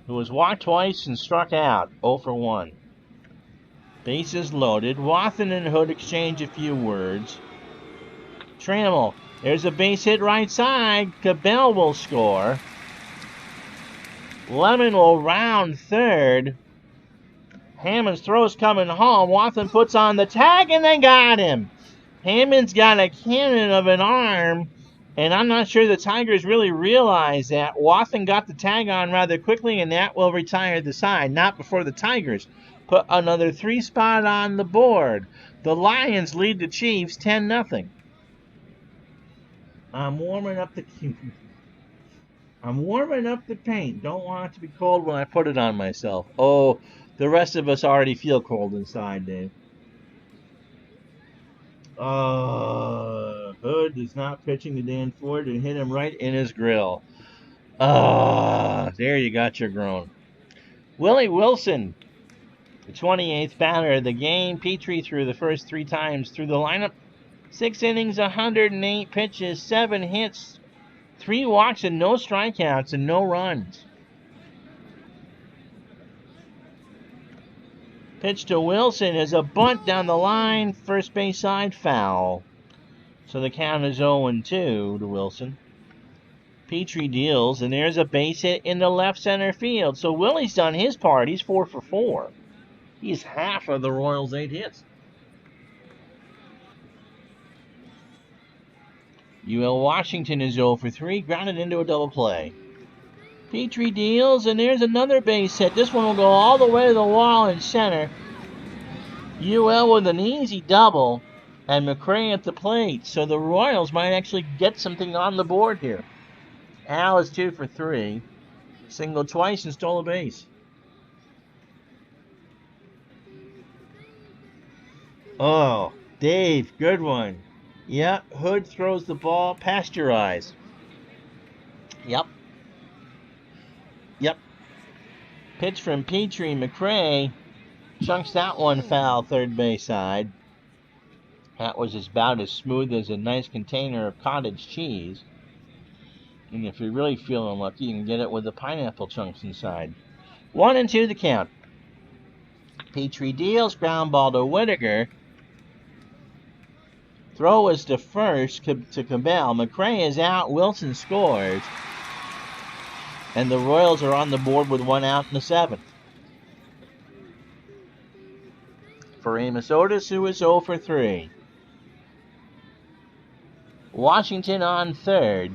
who was walked twice and struck out, 0 for 1. Bases loaded. Wathen and Hood exchange a few words. Trammell, there's a base hit right side. Cabell will score. Lemon will round 3rd. Hammond's throw's coming home. Wathen puts on the tag, and they got him. Hammond's got a cannon of an arm, and I'm not sure the Tigers really realize that. Wathen got the tag on rather quickly, and that will retire the side. Not before the Tigers put another 3 spot on the board. The Lions lead the Chiefs 10-0. I'm warming up the paint. Don't want it to be cold when I put it on myself. Oh, the rest of us already feel cold inside, Dave. Hood is not pitching to Dan Ford and hit him right in his grill. There you got your groan. Willie Wilson, the 28th batter of the game. Petrie threw the first 3 times through the lineup. 6 innings, 108 pitches, 7 hits, 3 walks, and no strikeouts and no runs. Pitch to Wilson is a bunt down the line, first base side foul. So the count is 0-2 to Wilson. Petrie deals, and there's a base hit in the left center field. So Willie's done his part. He's 4 for 4. He's half of the Royals' 8 hits. UL Washington is 0 for 3, grounded into a double play. Petrie deals, and there's another base hit. This one will go all the way to the wall in center. UL with an easy double, and McCray at the plate. So the Royals might actually get something on the board here. Al is 2 for 3. Singled twice and stole a base. Oh, Dave, good one. Yeah, Hood throws the ball past your eyes. Yep. Pitch from Petrie. McCray chunks that one foul, third base side. That was about as smooth as a nice container of cottage cheese. And if you're really feeling lucky, you can get it with the pineapple chunks inside. 1-2 the count. Petrie deals, ground ball to Whitaker. Throw is to first to Cabell. McRae is out. Wilson scores. And the Royals are on the board with 1 out in the 7th. For Amos Otis, who is 0 for 3. Washington on third.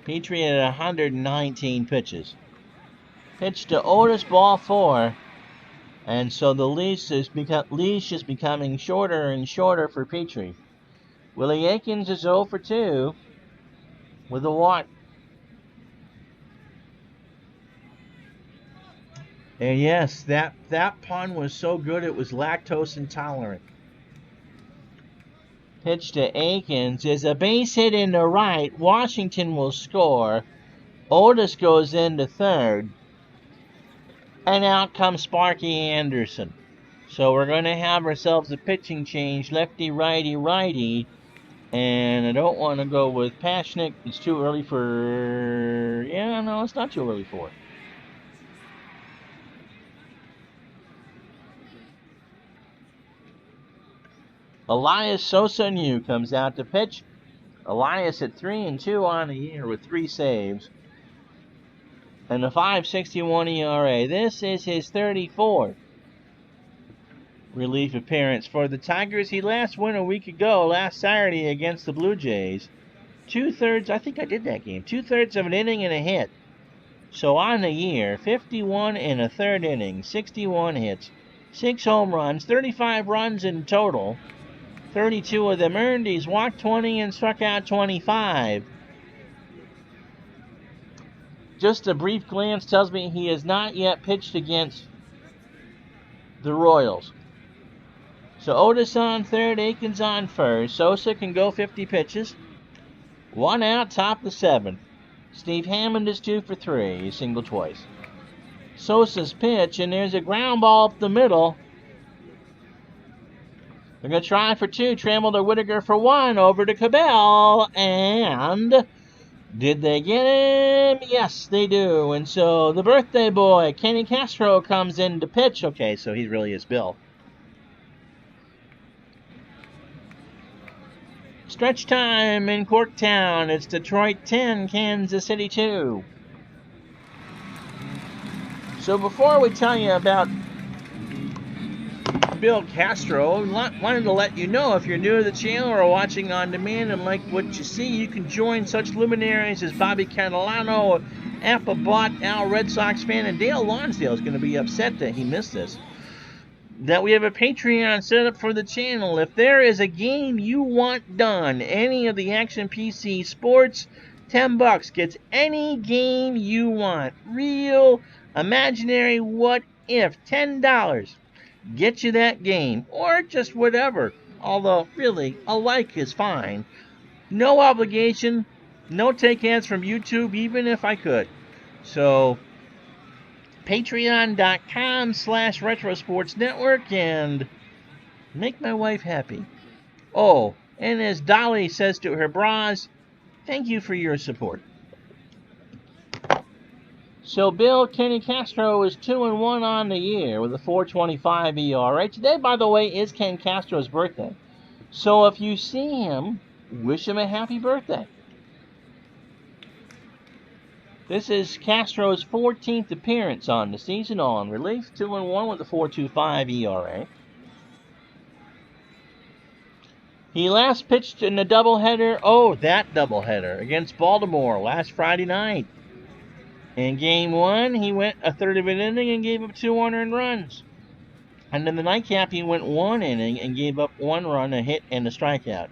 Petrie at 119 pitches. Pitch to Otis, ball 4. And so the leash is becoming shorter and shorter for Petrie. Willie Aikens is 0 for 2 with a walk. And yes, that pun was so good it was lactose intolerant. Pitch to Aikens is a base hit in the right. Washington will score. Otis goes into third. And out comes Sparky Anderson. So we're going to have ourselves a pitching change. Lefty, righty, righty. And I don't want to go with Pashnik. It's too early for... Yeah, no, it's not too early for it. Elias Sosa New comes out to pitch. Elias at 3-2 on the year with 3 saves. And a 5.61 ERA. This is his 34th relief appearance for the Tigers. He last won a week ago, last Saturday against the Blue Jays. 2/3, I think I did that game. 2/3 of an inning and a hit. So on the year, 51 in a third inning, 61 hits, 6 home runs, 35 runs in total. 32 of them earned. He's walked 20 and struck out 25. Just a brief glance tells me he has not yet pitched against the Royals. So Otis on third, Aikens on first. Sosa can go 50 pitches. 1 out, top of the 7th. Steve Hammond is 2 for 3. He singled twice. Sosa's pitch, and there's a ground ball up the middle. They're going to try for 2. Trammell to Whitaker for 1. Over to Cabell. And did they get him? Yes, they do. And so the birthday boy, Kenny Castro, comes in to pitch. Okay, so he really is Bill. Stretch time in Corktown. It's Detroit 10, Kansas City 2. So before we tell you about Bill Castro, wanted to let you know, if you're new to the channel or watching on demand and like what you see, you can join such luminaries as Bobby Catalano, Applebaut, Al Red Sox fan, and Dale Lonsdale is going to be upset that he missed this. That we have a Patreon set up for the channel. If there is a game you want done, any of the Action PC sports, $10 gets any game you want. Real, imaginary, what if, $10 gets you that game, or just whatever. Although, really, a like is fine. No obligation, no take ads from YouTube, even if I could. So patreon.com/retrosportsnetwork and make my wife happy. Oh, and as Dolly says to her bras, thank you for your support. So Bill Kenny Castro is 2-1 on the year with a 4.25 ERA. Today, by the way, is Ken Castro's birthday. So if you see him, wish him a happy birthday. This is Castro's 14th appearance on the season on relief. 2-1 with a 4.25 ERA. He last pitched in the doubleheader. Oh, that doubleheader against Baltimore last Friday night. In Game 1, he went a third of an inning and gave up 2 unearned runs. And in the nightcap, he went 1 inning and gave up 1 run, a hit, and a strikeout.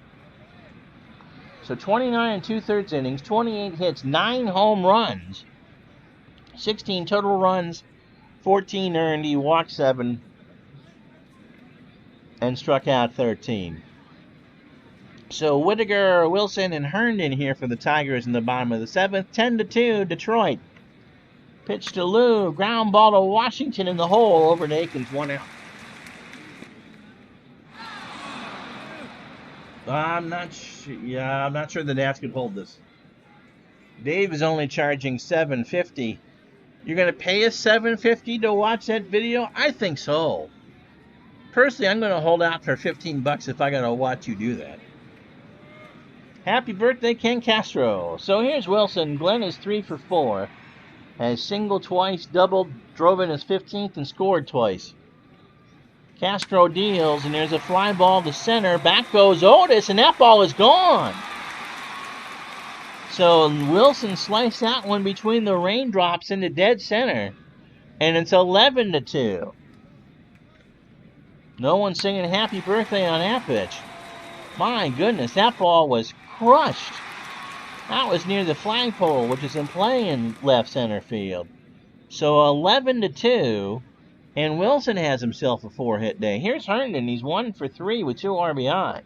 So 29 and 2/3 innings, 28 hits, 9 home runs, 16 total runs, 14 earned. He walked 7 and struck out 13. So Whitaker, Wilson, and Herndon here for the Tigers in the bottom of the 7th. 10-2, Detroit. Pitch to Lou, ground ball to Washington in the hole, over to Aikens, 1 out. I'm not sure the Nats could hold this. Dave is only charging $7.50. You're going to pay us $7.50 to watch that video? I think so. Personally, I'm going to hold out for $15 if I got to watch you do that. Happy birthday, Ken Castro. So here's Wilson. Glenn is 3 for 4. Has singled twice, doubled, drove in his 15th, and scored twice. Castro deals, and there's a fly ball to center. Back goes Otis, and that ball is gone. So Wilson sliced that one between the raindrops into dead center. And it's 11-2. No one singing happy birthday on that pitch. My goodness, that ball was crushed. That was near the flagpole, which is in play in left center field. So 11-2, and Wilson has himself a 4-hit day. Here's Herndon. He's 1 for 3 with 2 RBI.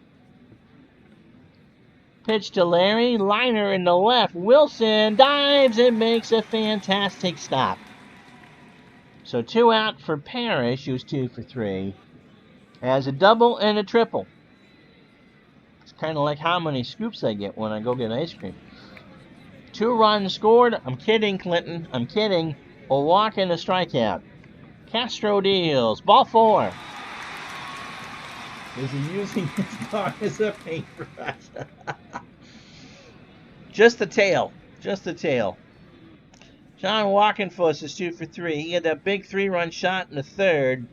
Pitch to Larry. Liner in the left. Wilson dives and makes a fantastic stop. So 2 out for Parrish, who's 2 for 3. Has a double and a triple. It's kind of like how many scoops I get when I go get ice cream. 2 runs scored. I'm kidding, Clinton. I'm kidding. A walk and a strikeout. Castro deals. Ball 4. Is he using his dog as a paintbrush? Just the tail. Just the tail. John Walkenfuss is 2 for 3. He had that big 3-run shot in the third.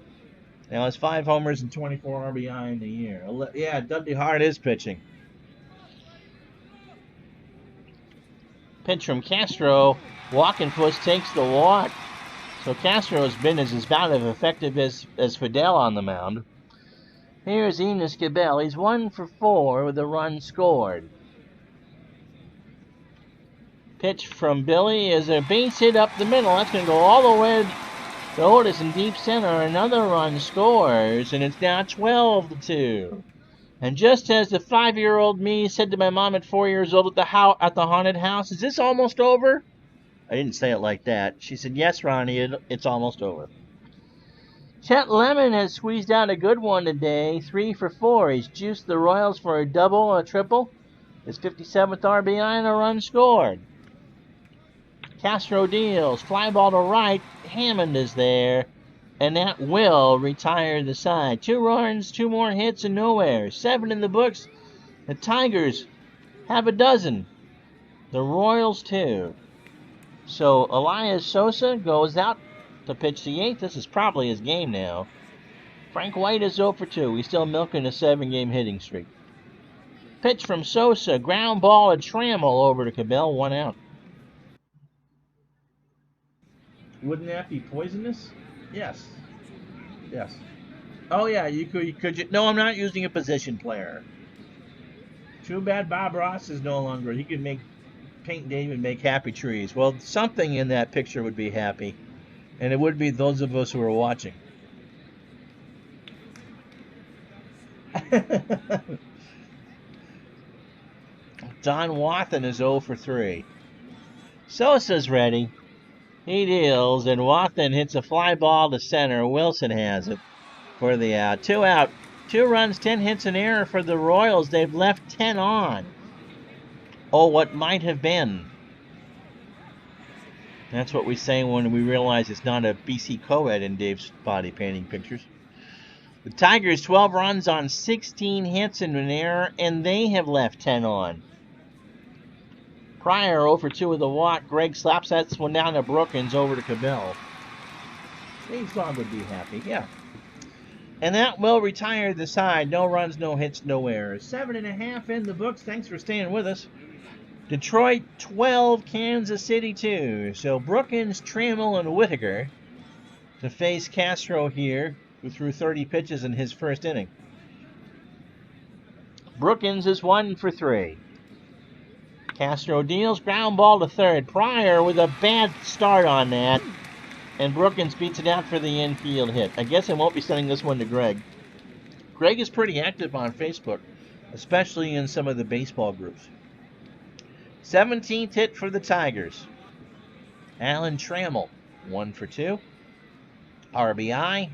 Now it's 5 homers and 24 RBI in the year. Yeah, Dudley Hart is pitching. Pitch from Castro. Walkenfuss takes the walk. So Castro has been as about as effective as Fidel on the mound. Here's Enos Cabell. He's 1 for 4 with a run scored. Pitch from Billy is a base hit up the middle. That's going to go all the way to Otis in deep center. Another run scores, and it's now 12-2. And just as the 5-year-old me said to my mom at 4 years old at the haunted house, "Is this almost over?" I didn't say it like that. She said, "Yes, Ronnie, it's almost over." Chet Lemon has squeezed out a good one today. 3 for 4. He's juiced the Royals for a double, a triple. His 57th RBI and a run scored. Castro deals. Fly ball to right. Hammond is there. And that will retire the side. 2 runs, 2 more hits, and nowhere. 7 in the books. The Tigers have a dozen. The Royals 2. So Elias Sosa goes out to pitch the 8th. This is probably his game now. Frank White is 0 for 2. He's still milking a 7-game hitting streak. Pitch from Sosa. Ground ball to Trammell over to Cabell. 1 out. Wouldn't that be poisonous? Yes. Yes. Oh, yeah, you could. No, I'm not using a position player. Too bad Bob Ross is no longer. He could paint David make happy trees. Well, something in that picture would be happy. And it would be those of us who are watching. Don Wathan is 0 for 3. Sosa's ready. He deals, and Wathan hits a fly ball to center. Wilson has it for the out. 2 out. 2 runs, 10 hits, an error for the Royals. They've left 10 on. Oh, what might have been. That's what we say when we realize it's not a BC co-ed in Dave's body painting pictures. The Tigers, 12 runs on 16 hits and an error, and they have left 10 on. Pryor 0 for 2 with a walk. Greg slaps that one down to Brookins over to Cabell. Dave's dog would be happy, yeah. And that will retire the side. No runs, no hits, no errors. 7.5 in the books. Thanks for staying with us. Detroit 12, Kansas City 2. So Brookins, Trammell, and Whitaker to face Castro here, who threw 30 pitches in his first inning. Brookins is 1 for 3. Castro deals. Ground ball to third. Pryor with a bad start on that. And Brookins beats it out for the infield hit. I guess I won't be sending this one to Greg. Greg is pretty active on Facebook, especially in some of the baseball groups. 17th hit for the Tigers. Alan Trammell, 1 for 2. RBI.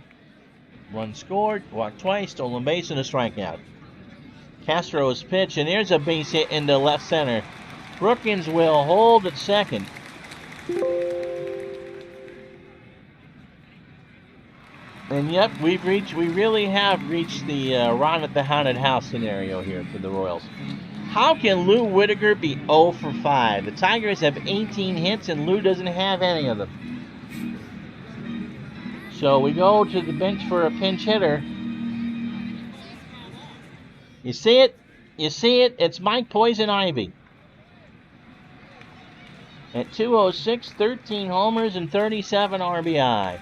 Run scored. Walked twice. Stolen base and a strikeout. Castro's pitch, and there's a base hit into left center. Brookins will hold at second. And yep, we really have reached the Ron at the Haunted House scenario here for the Royals. How can Lou Whitaker be 0 for 5? The Tigers have 18 hits and Lou doesn't have any of them. So we go to the bench for a pinch hitter. You see it? You see it? It's Mike Poison Ivy. At 206, 13 homers and 37 RBI.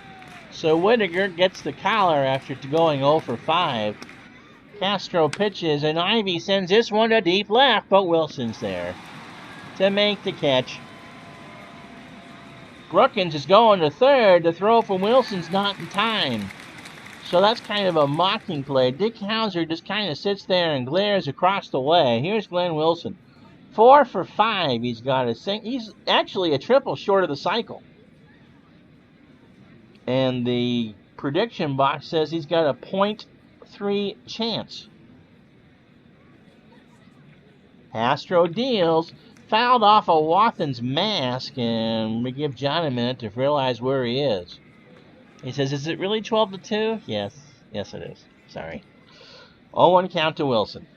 So Whitaker gets the collar after going 0 for 5. Castro pitches, and Ivy sends this one to deep left, but Wilson's there to make the catch. Brookins is going to third. The throw from Wilson's not in time. So that's kind of a mocking play. Dick Hauser just kind of sits there and glares across the way. Here's Glenn Wilson. 4 for 5. He's got he's actually a triple short of the cycle. And the prediction box says he's got a .3 chance. Castro deals, fouled off of Wathan's mask, and we give John a minute to realize where he is. He says, is it really 12-2? Yes it is. Sorry. 0-1 count to Wilson.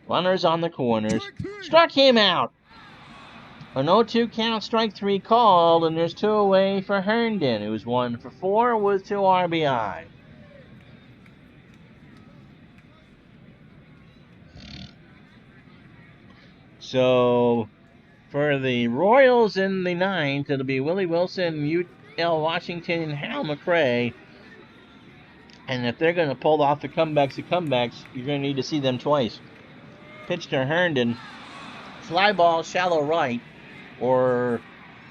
Runners on the corners. Struck him out. An 0-2 count, strike 3 called, and there's 2 away for Herndon, who's 1 for 4 with 2 RBI. So, for the Royals in the 9th, it'll be Willie Wilson, U.L. Washington, and Hal McRae. And if they're going to pull off the comebacks, you're going to need to see them twice. Pitch to Herndon. Fly ball, shallow right, or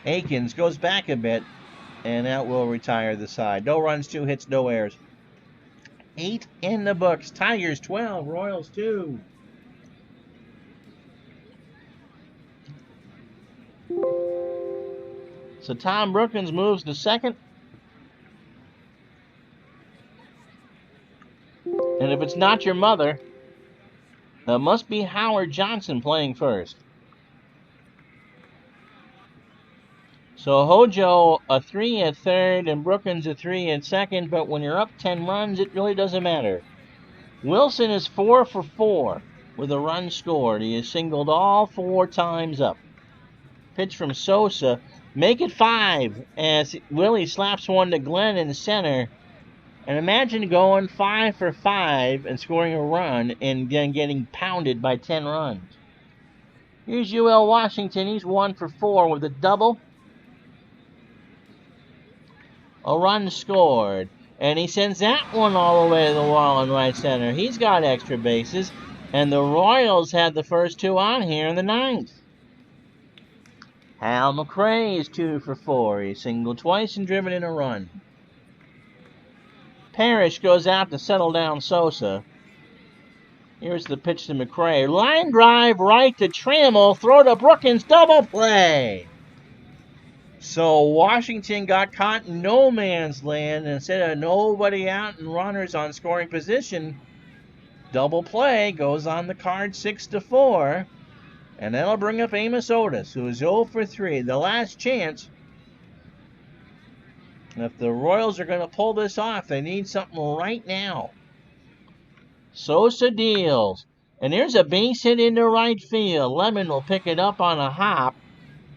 Akins goes back a bit, and that will retire the side. No runs, 2 hits, no errors. 8 in the books. Tigers 12, Royals 2. So Tom Brookins moves to second. And if it's not your mother, it must be Howard Johnson playing first. So Hojo a 3 at third and Brookins a 3 at second, but when you're up 10 runs, it really doesn't matter. Wilson is 4 for 4 with a run scored. He has singled all 4 times up. Pitch from Sosa. Make it 5 as Willie slaps one to Glenn in center. And imagine going 5 for 5 and scoring a run and then getting pounded by 10 runs. Here's UL Washington. He's 1 for 4 with a double. A run scored. And he sends that one all the way to the wall in right center. He's got extra bases. And the Royals had the first 2 on here in the 9th. Hal McRae is 2 for 4. He singled twice and driven in a run. Parrish goes out to settle down Sosa. Here's the pitch to McRae. Line drive right to Trammell. Throw to Brookins. Double play. So Washington got caught in no man's land. Instead of nobody out and runners on scoring position, double play goes on the card 6-4. And that'll bring up Amos Otis, who is 0 for 3. The last chance. If the Royals are going to pull this off, they need something right now. Sosa deals. And there's a base hit into right field. Lemon will pick it up on a hop.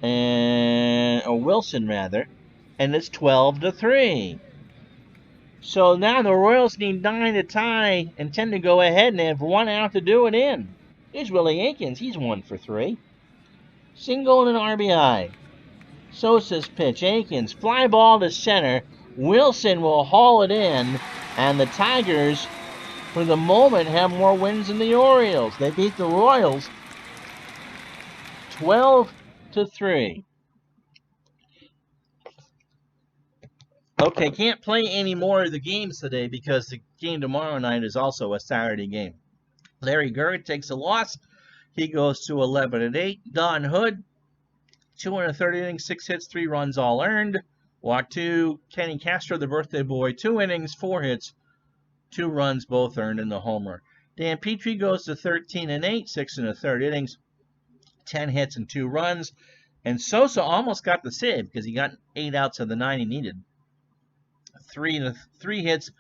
Or Wilson, rather. And it's 12-3. So now the Royals need 9 to tie and 10 to go ahead, and they have 1 out to do it in. Here's Willie Akins. He's 1 for 3. Single and an RBI. Sosa's pitch. Akins. Fly ball to center. Wilson will haul it in. And the Tigers, for the moment, have more wins than the Orioles. They beat the Royals 12-3. Okay, can't play any more of the games today because the game tomorrow night is also a Saturday game. Larry Gerd takes a loss. He goes to 11-8. Don Hood, 230 innings, 6 hits, 3 runs, all earned. Walk 2. Kenny Castro, the birthday boy, 2 innings, 4 hits, 2 runs, both earned in the homer. Dan Petrie goes to 13-8, 6 1/3 innings, 10 hits and 2 runs. And Sosa almost got the save because he got 8 outs of the 9 he needed. 3 hits,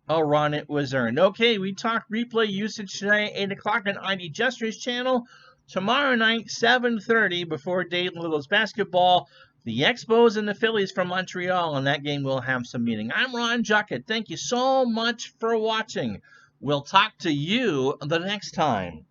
a run, it was earned. Okay, we talked replay usage today, 8 o'clock on ID Jester's channel. Tomorrow night, 7:30, before Dayton Littles basketball, the Expos and the Phillies from Montreal, and that game will have some meaning. I'm Ron Juckett. Thank you so much for watching. We'll talk to you the next time.